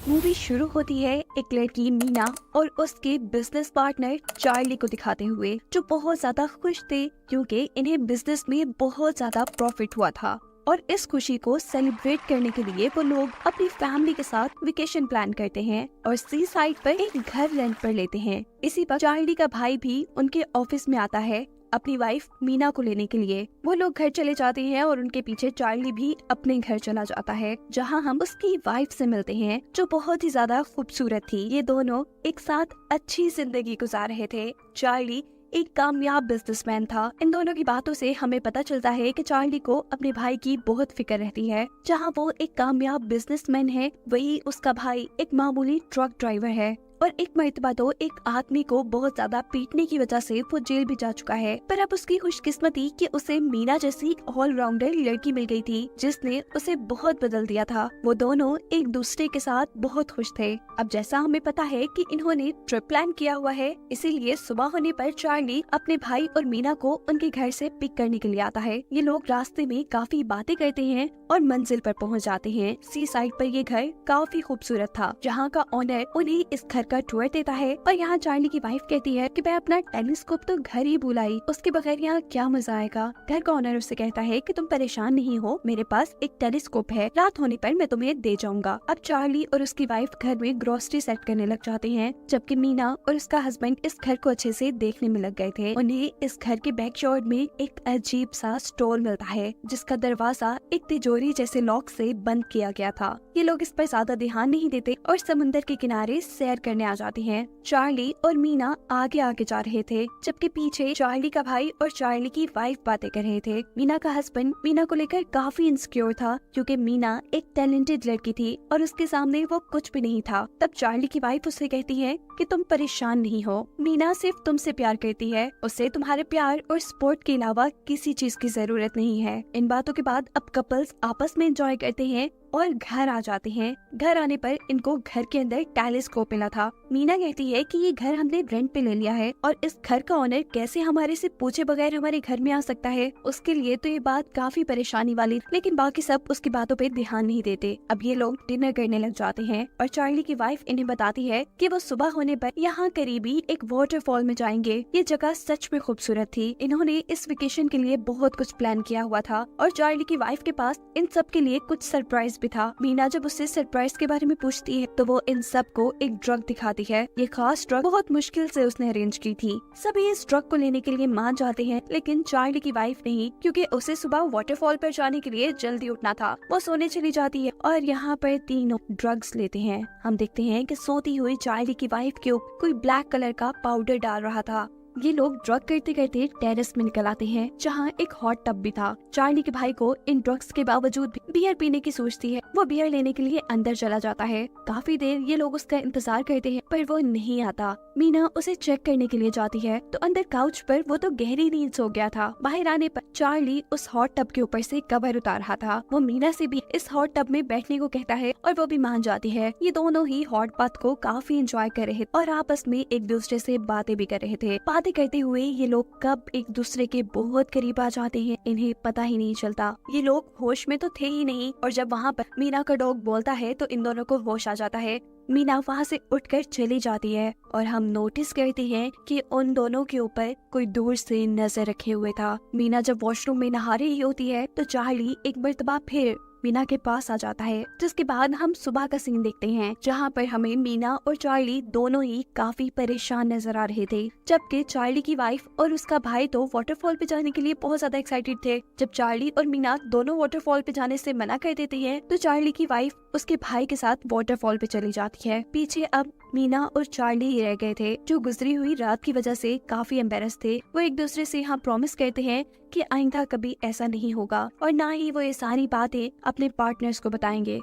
Movie शुरू होती है एक लड़की मीना और उसके बिजनेस पार्टनर चार्ली को दिखाते हुए, जो बहुत ज्यादा खुश थे क्योंकि इन्हें बिजनेस में बहुत ज्यादा प्रॉफिट हुआ था। और इस खुशी को सेलिब्रेट करने के लिए वो लोग अपनी फैमिली के साथ वेकेशन प्लान करते हैं और सी साइड पर एक घर रेंट पर लेते हैं। इसी पर चार्ली का भाई भी उनके ऑफिस में आता है अपनी वाइफ मीना को लेने के लिए। वो लोग घर चले जाते हैं और उनके पीछे चार्ली भी अपने घर चला जाता है, जहां हम उसकी वाइफ से मिलते हैं, जो बहुत ही ज्यादा खूबसूरत थी। ये दोनों एक साथ अच्छी जिंदगी गुजार रहे थे। चार्ली एक कामयाब बिजनेसमैन था। इन दोनों की बातों से हमें पता चलता है कि चार्ली को अपने भाई की बहुत फिक्र रहती है। जहां वो एक कामयाब बिजनेसमैन है, वही उसका भाई एक मामूली ट्रक ड्राइवर है। और एक मर्तबा तो एक आदमी को बहुत ज्यादा पीटने की वजह से वो जेल भी जा चुका है। पर अब उसकी खुशकिस्मती कि उसे मीना जैसी ऑलराउंडर लड़की मिल गई थी, जिसने उसे बहुत बदल दिया था। वो दोनों एक दूसरे के साथ बहुत खुश थे। अब जैसा हमें पता है कि इन्होंने ट्रिप प्लान किया हुआ है, इसीलिए सुबह होने पर चार्ली अपने भाई और मीना को उनके घर से पिक करने के लिए आता है। ये लोग रास्ते में काफी बातें करते हैं और मंजिल पर पहुंच जाते हैं। सी साइड पर ये घर काफी खूबसूरत था, जहाँ का ओनर उन्हें इस घर का टूर देता है। पर यहाँ चार्ली की वाइफ कहती है कि मैं अपना टेलीस्कोप तो घर ही भूल आई, उसके बगैर यहाँ क्या मजा आएगा। घर का ओनर उससे कहता है कि तुम परेशान नहीं हो, मेरे पास एक टेलीस्कोप है, रात होने पर मैं तुम्हें दे जाऊंगा। अब चार्ली और उसकी वाइफ घर में ग्रोसरी सेट करने लग जाते हैं, जबकि मीना और उसका हस्बैंड इस घर को अच्छे से देखने में लग गए थे। उन्हें इस घर के बैकयार्ड में एक अजीब सा स्टोर मिलता है, जिसका दरवाजा एक तिजोरी जैसे लॉक से बंद किया गया था। ये लोग इस पर ज्यादा ध्यान नहीं देते और समुद्र के किनारे सैर करने आ जाते हैं। चार्ली और मीना आगे आगे जा रहे थे, जबकि पीछे चार्ली का भाई और चार्ली की वाइफ बातें कर रहे थे। मीना का हस्बैंड मीना को लेकर काफी इनसिक्योर था, क्योंकि मीना एक टैलेंटेड लड़की थी और उसके सामने वो कुछ भी नहीं था। तब चार्ली की वाइफ उससे कहती है कि तुम परेशान नहीं हो, मीना सिर्फ तुमसे प्यार करती है, उसे तुम्हारे प्यार और सपोर्ट के अलावा किसी चीज की जरूरत नहीं है। इन बातों के बाद अब कपल्स आपस में एंजॉय करते हैं और घर आ जाते हैं। घर आने पर इनको घर के अंदर टेलीस्कोप मिला था। मीना कहती है कि ये घर हमने रेंट पे ले लिया है और इस घर का ओनर कैसे हमारे से पूछे बगैर हमारे घर में आ सकता है। उसके लिए तो ये बात काफी परेशानी वाली, लेकिन बाकी सब उसकी बातों पे ध्यान नहीं देते। अब ये लोग डिनर करने लग जाते हैं और चार्ली की वाइफ इन्हें बताती है कि वो सुबह होने पर यहाँ करीबी एक वाटरफॉल में जाएंगे। ये जगह सच में खूबसूरत थी। इन्होंने इस वेकेशन के लिए बहुत कुछ प्लान किया हुआ था और चार्ली की वाइफ के पास इन सब के लिए कुछ सरप्राइज भी था। मीना जब उससे सरप्राइज के बारे में पूछती है तो वो इन सब को एक ड्रग दिखाती है। ये खास ड्रग बहुत मुश्किल से उसने अरेंज की थी। सभी इस ड्रग को लेने के लिए मान जाते हैं, लेकिन चार्ली की वाइफ नहीं, क्योंकि उसे सुबह वाटरफॉल पर जाने के लिए जल्दी उठना था। वो सोने चली जाती है और यहाँ पर तीनों ड्रग्स लेते हैं। हम देखते हैं कि सोती हुई चार्ली की वाइफ के ऊपर कोई ब्लैक कलर का पाउडर डाल रहा था। ये लोग ड्रग करते करते टेरेस में निकल आते हैं, जहाँ एक हॉट टब भी था। चार्ली के भाई को इन ड्रग्स के बावजूद भी बियर पीने की सोचती है। वो बियर लेने के लिए अंदर चला जाता है। काफी देर ये लोग उसका इंतजार करते हैं, पर वो नहीं आता। मीना उसे चेक करने के लिए जाती है तो अंदर काउच पर वो तो गहरी नींद सो गया था। बाहर आने पर चार्ली उस हॉट टब के ऊपर से कवर उतार रहा था। वो मीना से भी इस हॉट टब में बैठने को कहता है और वो भी मान जाती है। ये दोनों ही हॉट बाथ को काफी एंजॉय कर रहे और आपस में एक दूसरे से बातें भी कर रहे थे। बातें करते हुए ये लोग कब एक दूसरे के बहुत करीब आ जाते हैं, इन्हें पता ही नहीं चलता। ये लोग होश में तो थे ही नहीं और जब वहाँ पर मीना का डॉग बोलता है तो इन दोनों को होश आ जाता है। मीना वहाँ से उठकर चली जाती है और हम नोटिस करते हैं कि उन दोनों के ऊपर कोई दूर से नजर रखे हुए था। मीना जब वॉशरूम में नहा रही होती है तो चार्ली एक मर्तबा फिर मीना के पास आ जाता है, जिसके बाद हम सुबह का सीन देखते हैं, जहाँ पर हमें मीना और चार्ली दोनों ही काफी परेशान नजर आ रहे थे। जबकि चार्ली की वाइफ और उसका भाई तो वाटरफॉल पे जाने के लिए बहुत ज्यादा एक्साइटेड थे। जब चार्ली और मीना दोनों वाटरफॉल पे जाने से मना कर देती है तो चार्ली की वाइफ उसके भाई के साथ वाटरफॉल पे चली जाती है। पीछे अब मीना और चार्ली ही रह गए थे, जो गुजरी हुई रात की वजह से काफी एम्बेरस थे। वो एक दूसरे से यहाँ प्रॉमिस करते हैं कि आइंदा कभी ऐसा नहीं होगा और ना ही वो ये सारी बातें अपने पार्टनर्स को बताएंगे।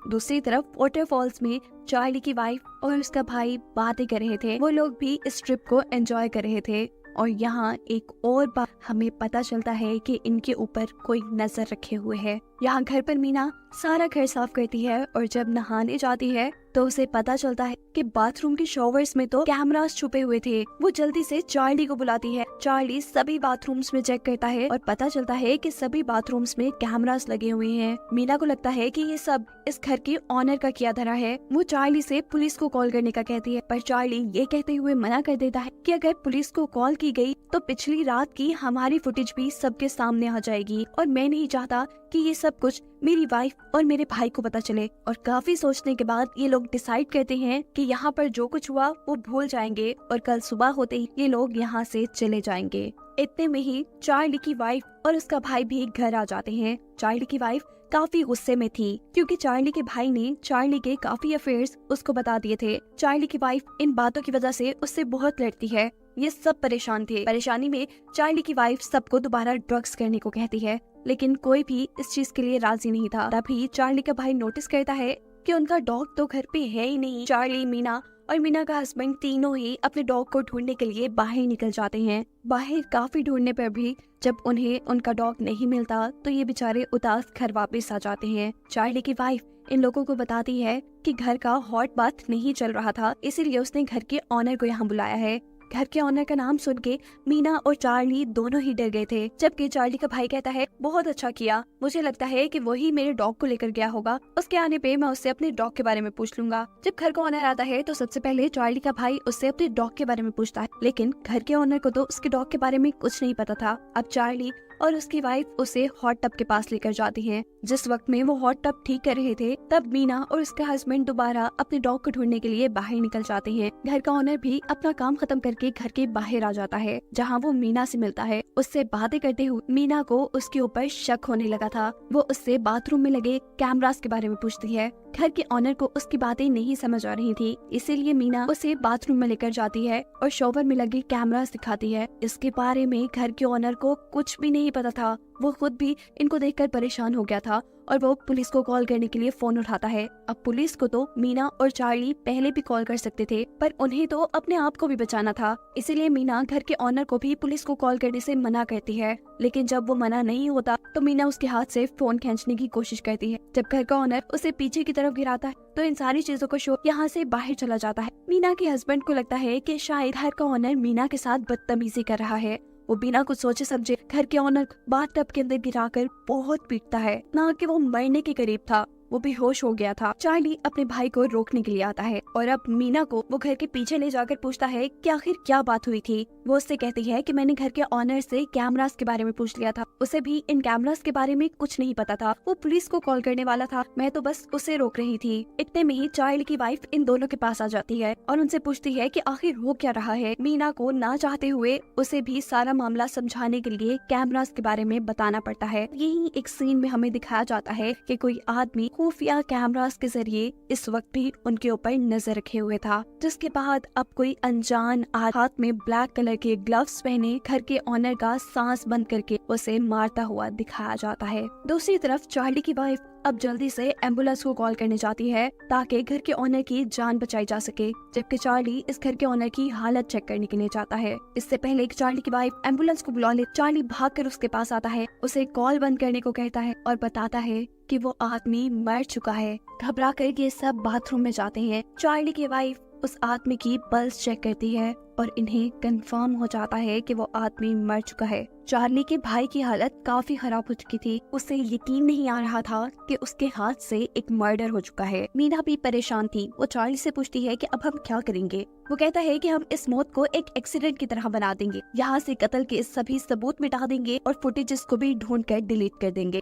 दूसरी तरफ वाटरफॉल्स में चार्ली की वाइफ और उसका भाई बातें कर रहे थे। वो लोग भी इस ट्रिप को एंजॉय कर रहे थे और यहाँ एक और बात हमें पता चलता है कि इनके ऊपर कोई नजर रखे हुए है। यहाँ घर पर मीना सारा घर साफ करती है और जब नहाने जाती है तो उसे पता चलता है कि बाथरूम के शॉवर्स में तो कैमरास छुपे हुए थे। वो जल्दी से चार्ली को बुलाती है। चार्ली सभी बाथरूम्स में चेक करता है और पता चलता है कि सभी बाथरूम्स में कैमरास लगे हुए हैं। मीना को लगता है कि ये सब इस घर के ऑनर का किया धरा है। वो चार्ली से पुलिस को कॉल करने का कहती है, पर चार्ली ये कहते हुए मना कर देता है कि अगर पुलिस को कॉल की गई तो पिछली रात की हमारी फुटेज भी सबके सामने आ जाएगी और मैं नहीं चाहता कि ये सब कुछ मेरी वाइफ और मेरे भाई को पता चले। और काफी सोचने के बाद ये लोग डिसाइड करते हैं कि यहाँ पर जो कुछ हुआ वो भूल जाएंगे और कल सुबह होते ही ये लोग यहाँ से चले जाएंगे। इतने में ही चार्ली की वाइफ और उसका भाई भी घर आ जाते हैं। चार्ली की वाइफ काफी गुस्से में थी क्योंकि चार्ली के भाई ने चार्ली के काफी अफेयर्स उसको बता दिए थे। चार्ली की वाइफ इन बातों की वजह से उससे बहुत लड़ती है। ये सब परेशान थे। परेशानी में चार्ली की वाइफ सबको दोबारा ड्रग्स करने को कहती है, लेकिन कोई भी इस चीज के लिए राजी नहीं था। तभी चार्ली का भाई नोटिस करता है कि उनका डॉग तो घर पे है ही नहीं। चार्ली, मीना और मीना का हस्बैंड तीनों ही अपने डॉग को ढूंढने के लिए बाहर निकल जाते हैं। बाहर काफी ढूंढने पर भी जब उन्हें उनका डॉग नहीं मिलता तो ये बेचारे उदास घर वापस आ जाते हैं। चार्ली की वाइफ इन लोगों को बताती है कि घर का हॉट बाथ नहीं चल रहा था, इसीलिए उसने घर के ऑनर को यहाँ बुलाया है। घर के ऑनर का नाम सुन के मीना और चार्ली दोनों ही डर गए थे, जबकि चार्ली का भाई कहता है, बहुत अच्छा किया, मुझे लगता है कि वही मेरे डॉग को लेकर गया होगा। उसके आने पे मैं उससे अपने डॉग के बारे में पूछ लूंगा। जब घर का ऑनर आता है तो सबसे पहले चार्ली का भाई उससे अपने डॉग के बारे में पूछता है, लेकिन घर के ऑनर को तो उसके डॉग के बारे में कुछ नहीं पता था। अब चार्ली और उसकी वाइफ उसे हॉट टब के पास लेकर जाती हैं। जिस वक्त में वो हॉट टब ठीक कर रहे थे तब मीना और उसका हस्बैंड दोबारा अपने डॉग को ढूंढने के लिए बाहर निकल जाते हैं। घर का ऑनर भी अपना काम खत्म करके घर के बाहर आ जाता है, जहाँ वो मीना से मिलता है। उससे बातें करते हुए मीना को उसके ऊपर शक होने लगा था। वो उससे बाथरूम में लगे कैमरास के बारे में पूछती है। घर के ऑनर को उसकी बातें नहीं समझ आ रही थी, इसीलिए मीना उसे बाथरूम में लेकर जाती है और शॉवर में लगे कैमरास दिखाती है। इसके बारे में घर के ऑनर को कुछ भी नहीं पता था। वो खुद भी इनको देखकर परेशान हो गया था और वो पुलिस को कॉल करने के लिए फोन उठाता है। अब पुलिस को तो मीना और चार्ली पहले भी कॉल कर सकते थे, पर उन्हें तो अपने आप को भी बचाना था, इसीलिए मीना घर के ऑनर को भी पुलिस को कॉल करने से मना करती है। लेकिन जब वो मना नहीं होता तो मीना उसके हाथ से फोन खींचने की कोशिश करती है। जब घर का ऑनर उसे पीछे की तरफ गिराता है तो इन सारी चीजों को शो यहाँ से बाहर चला जाता है। मीना के हस्बैंड को लगता है कि शायद घर का ऑनर मीना के साथ बदतमीजी कर रहा है। वो बिना कुछ सोचे समझे घर के ऑनर बाथटब के अंदर गिराकर बहुत पीटता है, ना कि वो मरने के करीब था, वो बेहोश हो गया था। चार्ली अपने भाई को रोकने के लिए आता है और अब मीना को वो घर के पीछे ले जाकर पूछता है कि आखिर क्या बात हुई थी। वो उससे कहती है कि मैंने घर के ऑनर से कैमरास के बारे में पूछ लिया था, उसे भी इन कैमरास के बारे में कुछ नहीं पता था। वो पुलिस को कॉल करने वाला था, मैं तो बस उसे रोक रही थी। इतने में ही चार्ली की वाइफ इन दोनों के पास आ जाती है और उनसे पूछती है कि आखिर हो क्या रहा है। मीना को ना चाहते हुए उसे भी सारा मामला समझाने के लिए कैमरास के बारे में बताना पड़ता है। यही एक सीन में हमें दिखाया जाता है कि कोई आदमी खुफिया कैमरास के जरिए इस वक्त भी उनके ऊपर नजर रखे हुए था, जिसके बाद अब कोई अनजान हाथ में ब्लैक कलर के ग्लव्स पहने घर के ऑनर का सांस बंद करके उसे मारता हुआ दिखाया जाता है। दूसरी तरफ चार्ली की वाइफ अब जल्दी से एम्बुलेंस को कॉल करने जाती है ताकि घर के ऑनर की जान बचाई जा सके, जबकि चार्ली इस घर के ऑनर की हालत चेक करने के लिए जाता है। इससे पहले चार्ली की वाइफ एम्बुलेंस को बुला ले, चार्ली भागकर उसके पास आता है, उसे कॉल बंद करने को कहता है और बताता है कि वो आदमी मर चुका है। घबरा कर ये सब बाथरूम में जाते हैं। चार्ली की वाइफ उस आदमी की पल्स चेक करती है और इन्हें कंफर्म हो जाता है कि वो आदमी मर चुका है। चार्ली के भाई की हालत काफी खराब हो चुकी थी, उसे यकीन नहीं आ रहा था कि उसके हाथ से एक मर्डर हो चुका है। मीना भी परेशान थी, वो चार्ली से पूछती है कि अब हम क्या करेंगे। वो कहता है कि हम इस मौत को एक एक्सीडेंट की तरह बना देंगे, यहाँ से कत्ल के सभी सबूत मिटा देंगे और फुटेजेस को भी ढूंढ कर डिलीट कर देंगे।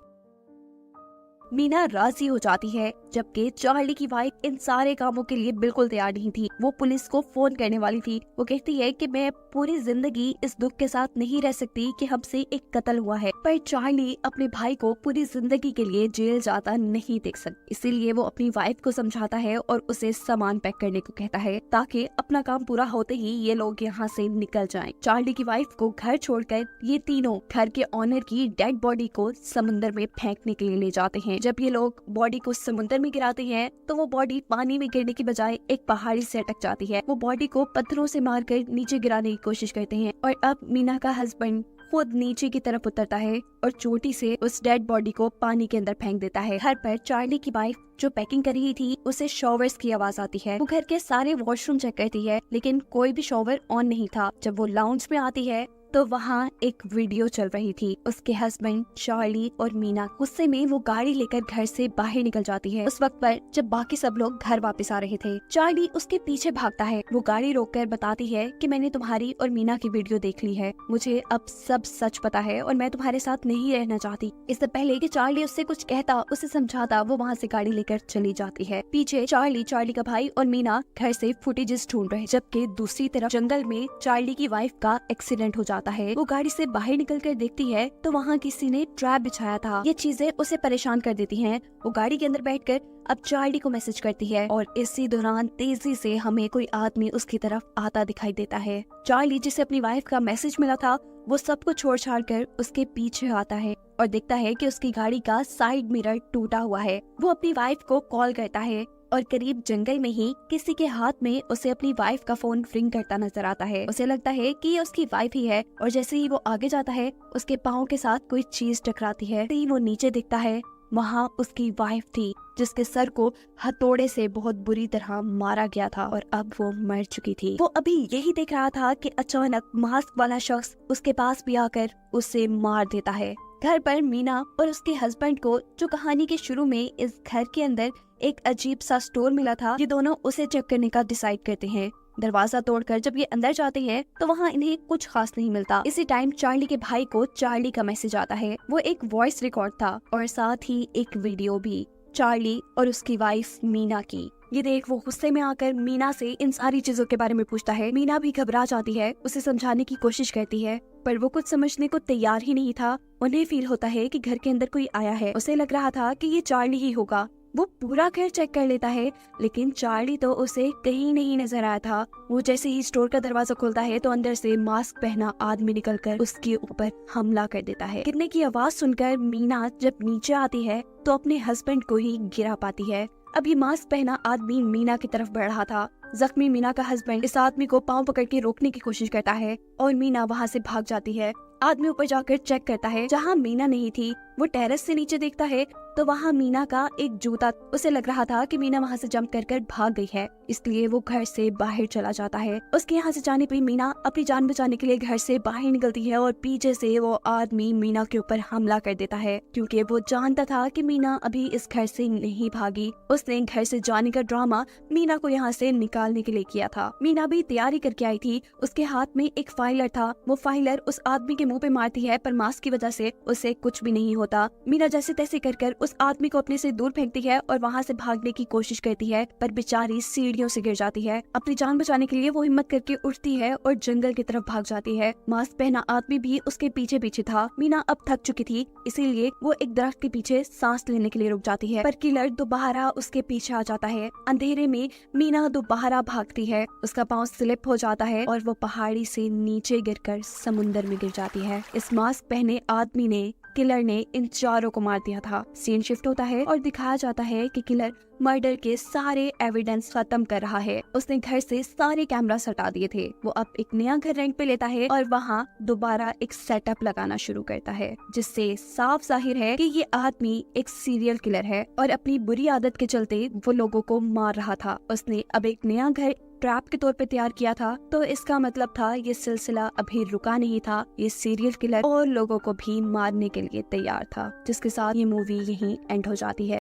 मीना राजी हो जाती है, जबकि चार्ली की वाइफ इन सारे कामों के लिए बिल्कुल तैयार नहीं थी। वो पुलिस को फोन करने वाली थी। वो कहती है कि मैं पूरी जिंदगी इस दुख के साथ नहीं रह सकती कि हमसे एक कत्ल हुआ है, पर चार्ली अपने भाई को पूरी जिंदगी के लिए जेल जाता नहीं देख सकती। इसीलिए वो अपनी वाइफ को समझाता है और उसे सामान पैक करने को कहता है ताकि अपना काम पूरा होते ही ये लोग यहाँ से निकल जाएं। चार्ली की वाइफ को घर छोड़कर ये तीनों घर के ऑनर की डेड बॉडी को समुद्र में फेंकने के लिए ले जाते हैं। जब ये लोग बॉडी को समुद्र में गिराते हैं तो वो बॉडी पानी में गिरने की बजाय एक पहाड़ी से अटक जाती है। वो बॉडी को पत्थरों से मारकर नीचे गिराने की कोशिश करते हैं और अब मीना का हस्बैंड खुद नीचे की तरफ उतरता है और चोटी से उस डेड बॉडी को पानी के अंदर फेंक देता है। घर पर चार्ली की वाइफ जो पैकिंग कर रही थी उसे शॉवर्स की आवाज आती है। वो घर के सारे वॉशरूम चेक करती है लेकिन कोई भी शॉवर ऑन नहीं था। जब वो लाउंज में आती है तो वहाँ एक वीडियो चल रही थी। उसके हस्बैंड चार्ली और मीना गुस्से में वो गाड़ी लेकर घर से बाहर निकल जाती है। उस वक्त पर जब बाकी सब लोग घर वापस आ रहे थे, चार्ली उसके पीछे भागता है। वो गाड़ी रोककर बताती है कि मैंने तुम्हारी और मीना की वीडियो देख ली है, मुझे अब सब सच पता है और मैं तुम्हारे साथ नहीं रहना चाहती। इससे पहले कि चार्ली उससे कुछ कहता, उसे समझाता, वो वहाँ से गाड़ी लेकर चली जाती है। पीछे चार्ली का भाई और मीना घर से फुटेजेस ढूंढ रहे, जबकि दूसरी तरफ जंगल में चार्ली की वाइफ का एक्सीडेंट हो जाता है। वो गाड़ी से बाहर निकलकर देखती है तो वहाँ किसी ने ट्रैप बिछाया था। ये चीजें उसे परेशान कर देती हैं। वो गाड़ी के अंदर बैठकर अब चार्ली को मैसेज करती है और इसी दौरान तेजी से हमें कोई आदमी उसकी तरफ आता दिखाई देता है। चार्ली जिसे अपनी वाइफ का मैसेज मिला था वो सब कुछ छोड़ छाड़ कर उसके पीछे आता है और देखता है कि उसकी गाड़ी का साइड मिरर टूटा हुआ है। वो अपनी वाइफ को कॉल करता है और करीब जंगल में ही किसी के हाथ में उसे अपनी वाइफ का फोन रिंग करता नजर आता है। उसे लगता है कि ये उसकी वाइफ ही है और जैसे ही वो आगे जाता है उसके पाँव के साथ कोई चीज टकराती है। वो नीचे दिखता है, वहाँ उसकी वाइफ थी जिसके सर को हथौड़े से बहुत बुरी तरह मारा गया था और अब वो मर चुकी थी। वो अभी यही देख रहा था कि अचानक मास्क वाला शख्स उसके पास भी आकर उसे मार देता है। घर पर मीना और उसके हस्बैंड को जो कहानी के शुरू में इस घर के अंदर एक अजीब सा स्टोर मिला था, ये दोनों उसे चेक करने का डिसाइड करते हैं। दरवाजा तोड़कर जब ये अंदर जाते हैं तो वहाँ इन्हें कुछ खास नहीं मिलता। इसी टाइम चार्ली के भाई को चार्ली का मैसेज आता है। वो एक वॉइस रिकॉर्ड था और साथ ही एक वीडियो भी, चार्ली और उसकी वाइफ मीना की। ये देख वो गुस्से में आकर मीना से इन सारी चीजों के बारे में पूछता है। मीना भी घबरा जाती है, उसे समझाने की कोशिश करती है पर वो कुछ समझने को तैयार ही नहीं था। उन्हें फील होता है कि घर के अंदर कोई आया है। उसे लग रहा था कि ये चार्ली ही होगा। वो पूरा घर चेक कर लेता है लेकिन चार्ली तो उसे कहीं नहीं नजर आया था। वो जैसे ही स्टोर का दरवाजा खोलता है तो अंदर से मास्क पहना आदमी निकलकर उसके ऊपर हमला कर देता है। गिरने की आवाज सुनकर मीना जब नीचे आती है तो अपने हस्बैंड को ही गिरा पाती है। अब ये मास्क पहना आदमी मीना की तरफ बढ़ रहा था। जख्मी मीना का हस्बैंड इस आदमी को पांव पकड़ के रोकने की कोशिश करता है और मीना वहाँ से भाग जाती है। आदमी ऊपर जाकर चेक करता है जहाँ मीना नहीं थी। वो टेरेस से नीचे देखता है तो वहाँ मीना का एक जूता, उसे लग रहा था कि मीना वहाँ से जंप कर भाग गई है, इसलिए वो घर से बाहर चला जाता है। उसके यहाँ से जाने पे मीना अपनी जान बचाने के लिए घर से बाहर निकलती है और पीछे से वो आदमी मीना के ऊपर हमला कर देता है क्योंकि वो जानता था कि मीना अभी इस घर से नहीं भागी। उसने घर से जाने का ड्रामा मीना को यहाँ से निकालने के लिए किया था। मीना भी तैयारी करके आई थी। उसके हाथ में एक फाइलर था। वो फाइलर उस आदमी के मुंह पे मारती है पर मास्क की वजह से उसे कुछ भी नहीं होता। मीना जैसे तैसे कर उस आदमी को अपने से दूर फेंकती है और वहाँ से भागने की कोशिश करती है पर बेचारी सीढ़ियों से गिर जाती है। अपनी जान बचाने के लिए वो हिम्मत करके उठती है और जंगल की तरफ भाग जाती है। मास्क पहना आदमी भी उसके पीछे पीछे था। मीना अब थक चुकी थी, इसीलिए वो एक दरख्त के पीछे सांस लेने के लिए रुक जाती है पर किलर दोबारा उसके पीछे आ जाता है। अंधेरे में मीना दोबारा भागती है, उसका पाँव स्लिप हो जाता है और वो पहाड़ी से नीचे गिरकर समुंदर में गिर जाती है। इस मास्क पहने आदमी ने, किलर ने इन चारों को मार दिया था। सीन शिफ्ट होता है और दिखाया जाता है कि किलर मर्डर के सारे एविडेंस खत्म कर रहा है। उसने घर से सारे कैमरास हटा दिए थे। वो अब एक नया घर रेंट पे लेता है और वहाँ दोबारा एक सेटअप लगाना शुरू करता है जिससे साफ जाहिर है कि ये आदमी एक सीरियल किलर है और अपनी बुरी आदत के चलते वो लोगों को मार रहा था। उसने अब एक नया घर ट्रैप के तौर पे तैयार किया था, तो इसका मतलब था ये सिलसिला अभी रुका नहीं था। ये सीरियल किलर और लोगों को भी मारने के लिए तैयार था, जिसके साथ ये मूवी यहीं एंड हो जाती है।